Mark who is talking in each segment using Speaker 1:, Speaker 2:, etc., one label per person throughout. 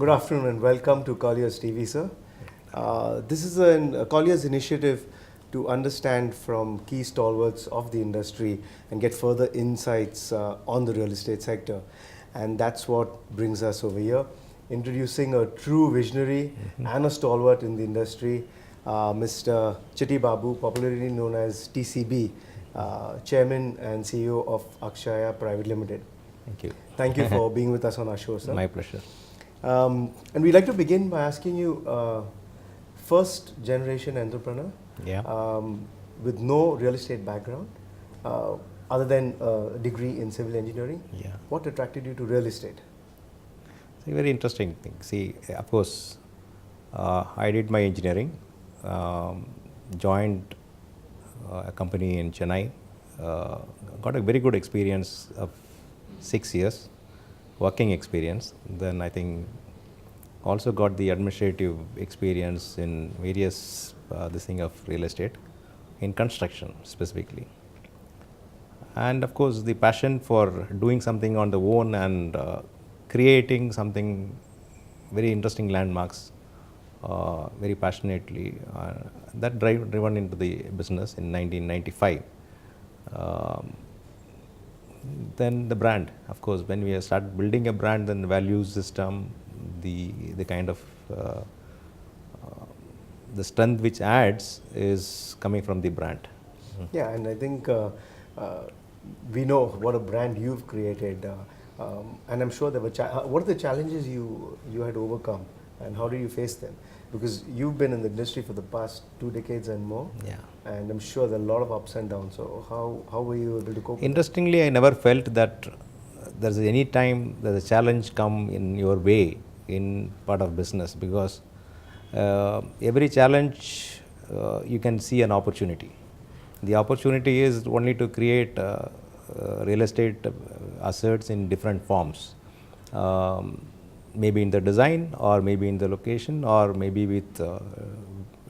Speaker 1: Good afternoon and welcome to Colliers TV, sir. This is a Colliers initiative to understand from key stalwarts of the industry and get further insights on the real estate sector. And that's what brings us over here, introducing a true visionary and a stalwart in the industry, Mr. Chitty Babu, popularly known as TCB, Chairman and CEO of Akshaya Private Limited.
Speaker 2: Thank you.
Speaker 1: Thank you for being with us on our show, sir.
Speaker 2: My pleasure.
Speaker 1: And we'd like to begin by asking you, first generation entrepreneur, with no real estate background, other than a degree in civil engineering. What attracted you to real estate?
Speaker 2: It's a very interesting thing. See, of course, I did my engineering, joined a company in Chennai, got a very good experience of 6 years, working experience. Then I think also got the administrative experience in various this thing of real estate, in construction specifically. And of course the passion for doing something on the own and creating something very interesting landmarks very passionately, that driven into the business in 1995. Then the brand, of course, when we start building a brand, then the value system, the kind of the strength which adds is coming from the brand.
Speaker 1: Yeah, and I think we know what a brand you've created, and I'm sure there were. What are the challenges you had to overcome, and how do you face them? Because you've been in the industry for the past 2 decades and more, and I'm sure there are a lot of ups and downs. So how were you able to cope?
Speaker 2: Interestingly, I never felt that there's any time that a challenge come in your way in part of business, because every challenge you can see an opportunity. The opportunity is only to create real estate assets in different forms. Maybe in the design, or maybe in the location, or maybe with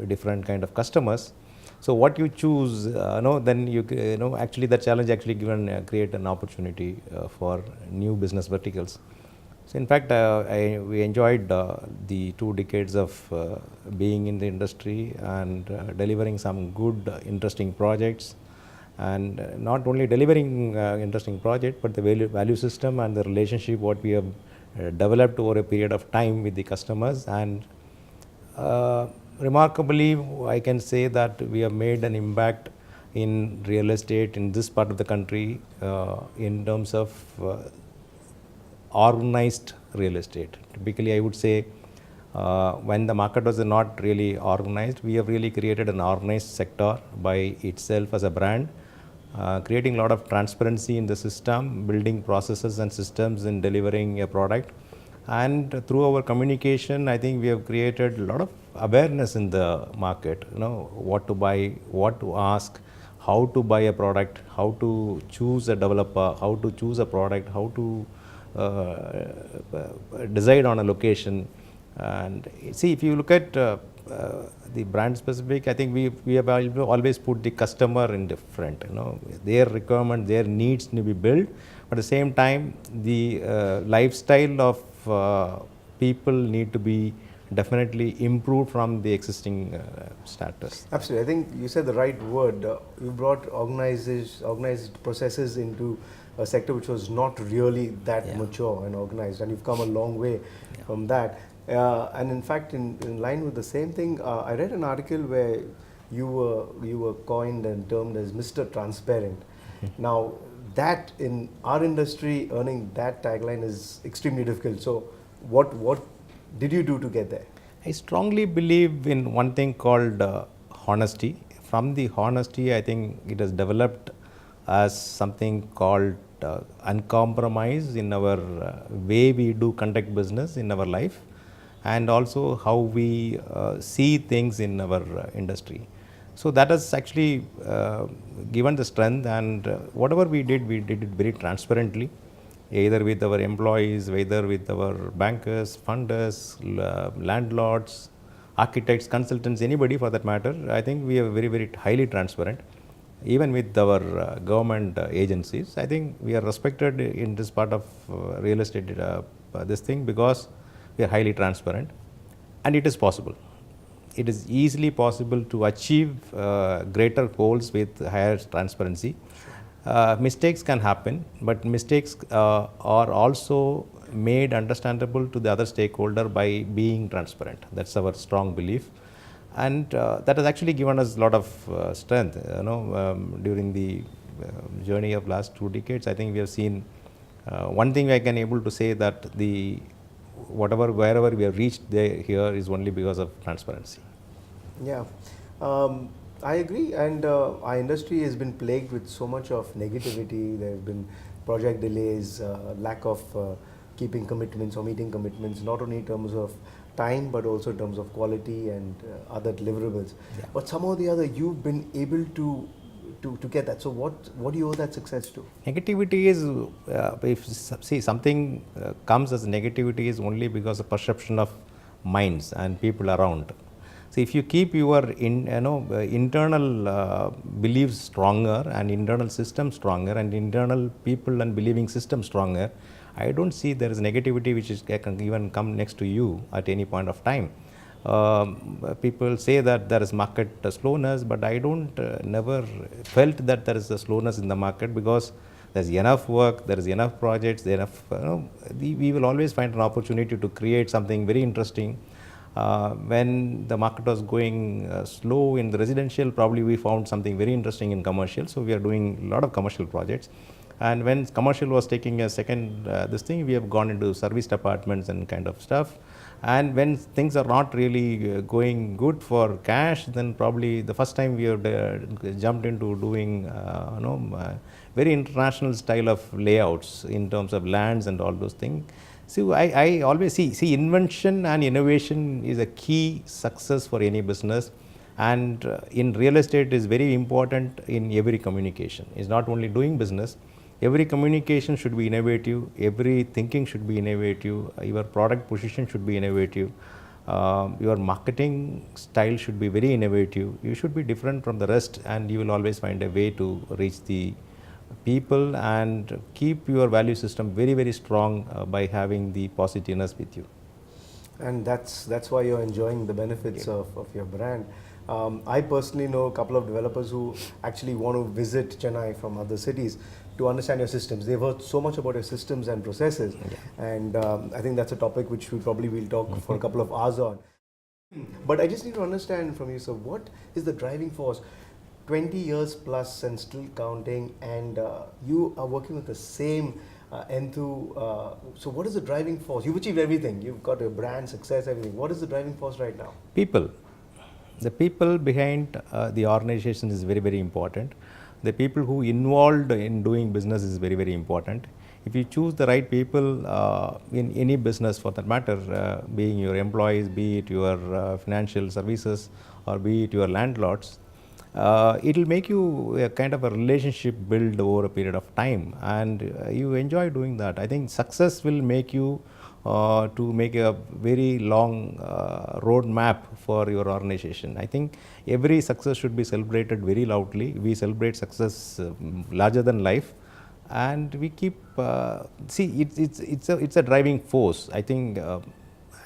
Speaker 2: different kind of customers. So what you choose, then you actually the challenge actually given create an opportunity for new business verticals. So in fact, we enjoyed the 2 decades of being in the industry and delivering some good, interesting projects, and not only delivering interesting project, but the value system and the relationship what we have developed over a period of time with the customers. And remarkably, I can say that we have made an impact in real estate in this part of the country in terms of organized real estate. Typically, I would say when the market was not really organized, we have really created an organized sector by itself as a brand, creating a lot of transparency in the system, building processes and systems in delivering a product. And through our communication, I think we have created a lot of awareness in the market, what to buy, what to ask, how to buy a product, how to choose a developer, how to choose a product, how to decide on a location. And see, if you look at the brand specific, I think we have always put the customer in the front. Their requirement, their needs need to be built, but at the same time, the lifestyle of people need to be definitely improved from the existing status.
Speaker 1: Absolutely, I think you said the right word. You brought organized processes into a sector which was not really that mature and organized, and you've come a long way from that. And in fact, in line with the same thing, I read an article where you were coined and termed as Mr. Transparent. Now, that in our industry, earning that tagline is extremely difficult. So, what did you do to get there?
Speaker 2: I strongly believe in one thing called honesty. From the honesty, I think it has developed as something called uncompromise in our way we do conduct business in our life, and also how we see things in our industry. So that has actually given the strength, and whatever we did it very transparently, either with our employees, whether with our bankers, funders, landlords, architects, consultants, anybody for that matter. I think we are very, very highly transparent. Even with our government agencies, I think we are respected in this part of real estate, this thing, because we are highly transparent, and it is possible. It is easily possible to achieve greater goals with higher transparency. Mistakes can happen, but mistakes are also made understandable to the other stakeholder by being transparent. That's our strong belief, and that has actually given us a lot of strength. During the journey of last 2 decades, I think we have seen one thing I can able to say, that the wherever we have reached here is only because of transparency.
Speaker 1: Yeah, I agree. And our industry has been plagued with so much of negativity. There have been project delays, lack of keeping commitments or meeting commitments, not only in terms of time but also in terms of quality and other deliverables.
Speaker 2: Yeah.
Speaker 1: But somehow or the other, you've been able to get that. So what do you owe that success to?
Speaker 2: Negativity is, if something comes as negativity, is only because of perception of minds and people around. So if you keep your internal beliefs stronger and internal system stronger and internal people and believing system stronger, I don't see there is negativity which can even come next to you at any point of time. People say that there is market slowness, but I don't never felt that there is a slowness in the market, because there's enough work, there is enough projects, there enough, we will always find an opportunity to create something very interesting. When the market was going slow in the residential, probably we found something very interesting in commercial, so we are doing a lot of commercial projects. And when commercial was taking a second this thing, we have gone into service departments and kind of stuff. And when things are not really going good for cash, then probably the first time we have jumped into doing very international style of layouts in terms of lands and all those things. So I always see invention and innovation is a key success for any business. And in real estate, it is very important in every communication. It's not only doing business. Every communication should be innovative, every thinking should be innovative, your product position should be innovative, your marketing style should be very innovative. You should be different from the rest, and you will always find a way to reach the people and keep your value system very, very strong by having the positiveness with you.
Speaker 1: And that's why you're enjoying the benefits of your brand. I personally know a couple of developers who actually want to visit Chennai from other cities to understand your systems. They've heard so much about your systems and processes, and I think that's a topic which we probably will talk for a couple of hours on. But I just need to understand from you, so what is the driving force? 20 years plus and still counting, and you are working with the same so what is the driving force? You've achieved everything. You've got a brand, success, everything. What is the driving force right now?
Speaker 2: People. The people behind the organization is very, very important. The people who involved in doing business is very, very important. If you choose the right people in any business for that matter, being your employees, be it your financial services, or be it your landlords, it will make you a kind of a relationship build over a period of time, and you enjoy doing that. I think success will make you to make a very long road map for your organization. I think every success should be celebrated very loudly. We celebrate success larger than life, and we keep it's a driving force. I think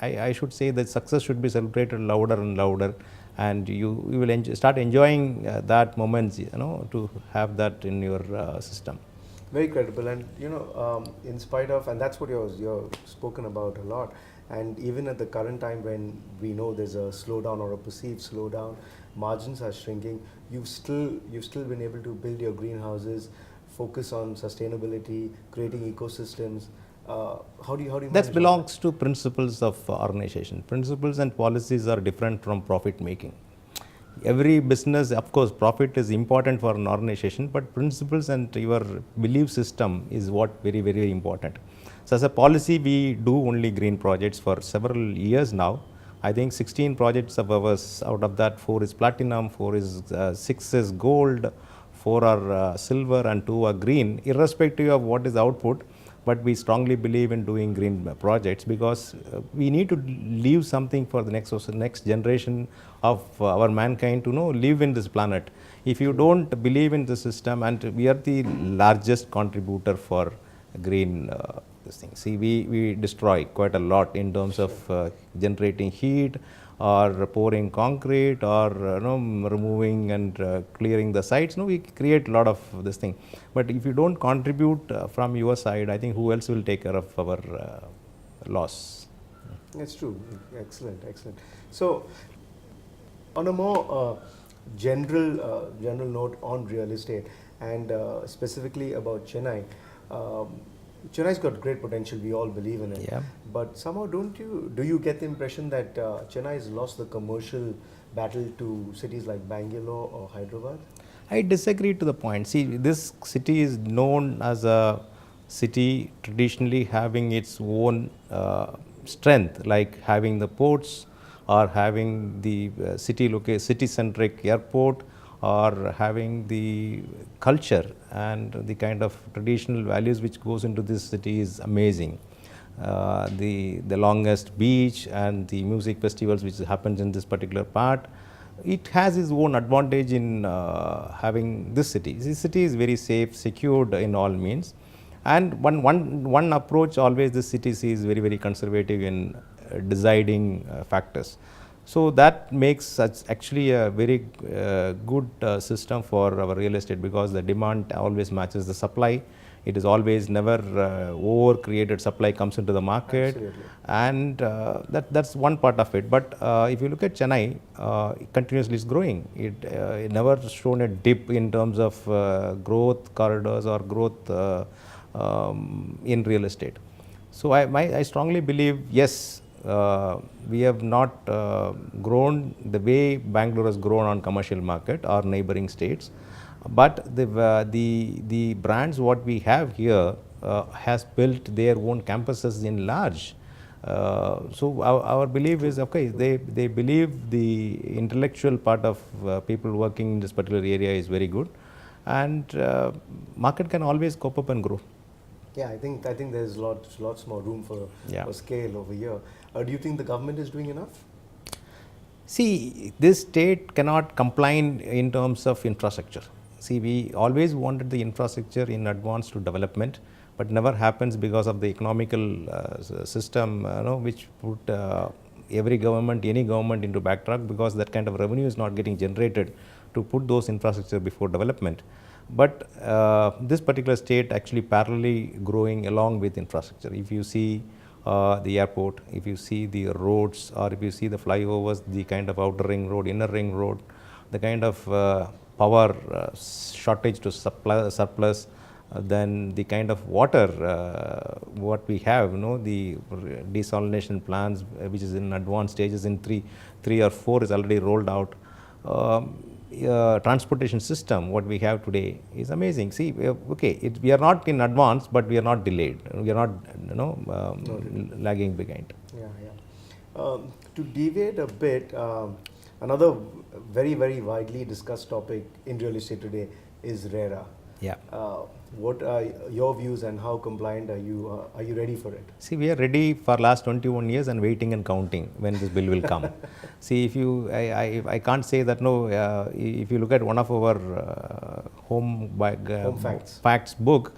Speaker 2: I should say that success should be celebrated louder and louder, and you will start enjoying that moments, to have that in your system.
Speaker 1: Very credible, and in spite of, and that's what you're spoken about a lot. And even at the current time when we know there's a slowdown or a perceived slowdown, margins are shrinking, you've still been able to build your greenhouses, focus on sustainability, creating ecosystems. How do you
Speaker 2: That belongs to principles of organization. Principles and policies are different from profit making. Every business, of course, profit is important for an organization, but principles and your belief system is what very, very important. So as a policy, we do only green projects for several years now. I think 16 projects of ours, out of that 4 is platinum, 6 is gold, 4 are silver and 2 are green, irrespective of what is output. But we strongly believe in doing green projects because we need to leave something for the next generation of our mankind to live in this planet. If you don't believe in the system, and we are the largest contributor for green this thing. See, we destroy quite a lot in terms of generating heat or pouring concrete or removing and clearing the sites. No, we create a lot of this thing. But if you don't contribute from your side, I think who else will take care of our loss?
Speaker 1: That's true. Excellent, excellent. So, on a more general note on real estate and specifically about Chennai, Chennai's got great potential. We all believe in it.
Speaker 2: Yeah.
Speaker 1: But somehow, do you get the impression that Chennai has lost the commercial battle to cities like Bangalore or Hyderabad?
Speaker 2: I disagree to the point. See, this city is known as a city traditionally having its own strength, like having the ports or having the city-centric airport or having the culture and the kind of traditional values which goes into this city is amazing. The longest beach and the music festivals which happens in this particular part, it has its own advantage in having this city. This city is very safe, secured in all means. And one approach always this city is very, very conservative in deciding factors. So that makes actually a very good system for our real estate, because the demand always matches the supply. It is always never over created supply comes into the market.
Speaker 1: Absolutely.
Speaker 2: And that's one part of it. But if you look at Chennai, it continuously is growing. It never shown a dip in terms of growth corridors or growth in real estate. So I strongly believe, yes, we have not grown the way Bangalore has grown on commercial market or neighboring states, but the brands what we have here has built their own campuses in large. So our belief is, okay, they believe the intellectual part of people working in this particular area is very good, and market can always cope up and grow.
Speaker 1: Yeah, I think there's lots more room for scale over here. Do you think the government is doing enough?
Speaker 2: See, this state cannot comply in terms of infrastructure. See, we always wanted the infrastructure in advance to development, but never happens because of the economical system, which put any government into backtrack, because that kind of revenue is not getting generated to put those infrastructure before development. But this particular state actually parallelly growing along with infrastructure. If you see the airport, if you see the roads, or if you see the flyovers, the kind of outer ring road, inner ring road, the kind of power shortage to surplus, then the kind of water what we have, the desalination plants which is in advanced stages, in three or four is already rolled out. Transportation system what we have today is amazing. See, we are not in advance, but we are not delayed. We are not lagging behind.
Speaker 1: Yeah. To deviate a bit, another very, very widely discussed topic in real estate today is RERA.
Speaker 2: Yeah.
Speaker 1: What are your views and how compliant are you? Are you ready for it?
Speaker 2: See, we are ready for last 21 years and waiting and counting when this bill will come. See, I can't say that no. If you look at one of our home facts book,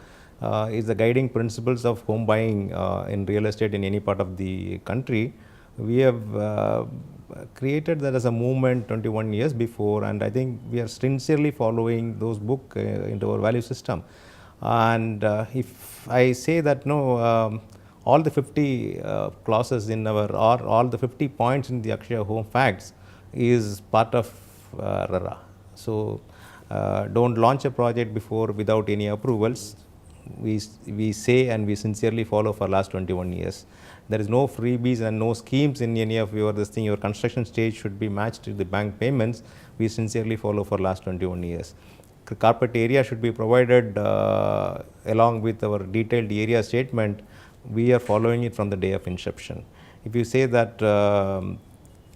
Speaker 2: is the guiding principles of home buying in real estate in any part of the country. We have created that as a movement 21 years before, and I think we are sincerely following those book into our value system. And if I say that all the 50 clauses in our, or all the 50 points in the Akshaya home facts is part of RERA. So don't launch a project before without any approvals. We say and we sincerely follow for last 21 years. There is no freebies and no schemes in any of your this thing. Your construction stage should be matched to the bank payments. We sincerely follow for last 21 years. Carpet area should be provided along with our detailed area statement. We are following it from the day of inception. If you say that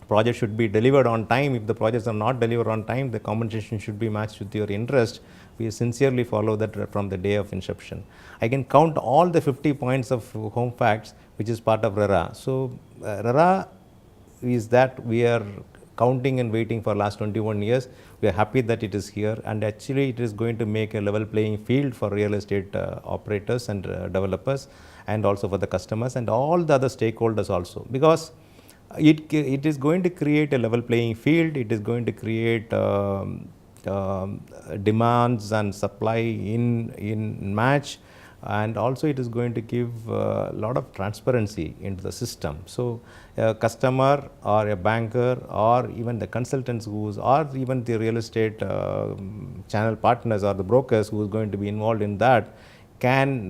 Speaker 2: project should be delivered on time, if the projects are not delivered on time, the compensation should be matched with your interest. We sincerely follow that from the day of inception. I can count all the 50 points of home facts which is part of RERA. So RERA is that we are counting and waiting for last 21 years. We are happy that it is here, and actually it is going to make a level playing field for real estate operators and developers, and also for the customers and all the other stakeholders also, because it is going to create a level playing field. It is going to create demands and supply in match, and also it is going to give a lot of transparency into the system. So a customer or a banker or even the consultants or even the real estate channel partners or the brokers who is going to be involved in that can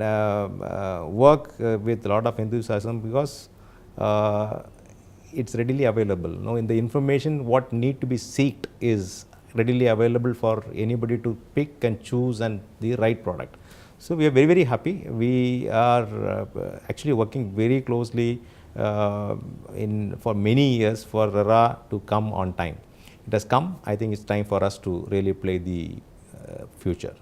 Speaker 2: work with a lot of enthusiasm, because it's readily available. In the information what need to be sought is readily available for anybody to pick and choose and the right product. So we are very, very happy. We are actually working very closely for many years for RERA to come on time. It has come. I think it's time for us to really play the future.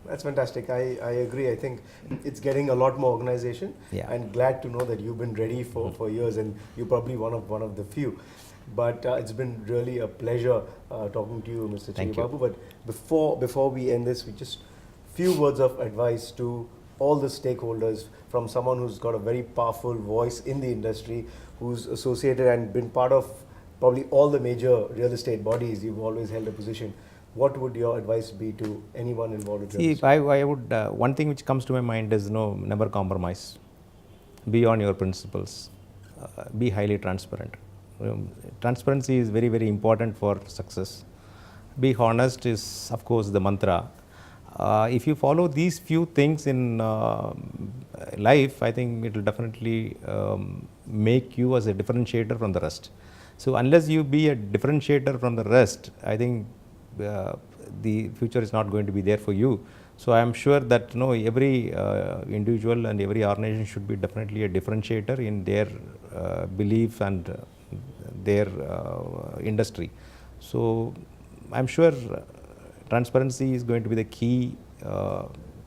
Speaker 1: That's fantastic. I agree. I think it's getting a lot more organization, and glad to know that you've been ready for years, and you're probably one of the few. But it's been really a pleasure talking to you, Mr. Chitty Babu. But before we end this, we just few words of advice to all the stakeholders, from someone who's got a very powerful voice in the industry, who's associated and been part of probably all the major real estate bodies. You've always held a position. What would your advice be to anyone involved with real estate?
Speaker 2: I would, one thing which comes to my mind is never compromise. Be on your principles. Be highly transparent. Transparency is very, very important for success. Be honest is, of course, the mantra. If you follow these few things in life, I think it will definitely make you as a differentiator from the rest. So unless you be a differentiator from the rest, I think the future is not going to be there for you. So I am sure that every individual and every organization should be definitely a differentiator in their belief and their industry. So I'm sure transparency is going to be the key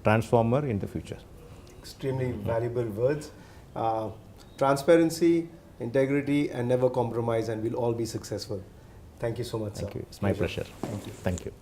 Speaker 2: transformer in the future.
Speaker 1: Extremely valuable words. Transparency, integrity, and never compromise, and we'll all be successful. Thank you so much, sir.
Speaker 2: Thank you. It's my pleasure.
Speaker 1: Thank you.
Speaker 2: Thank you.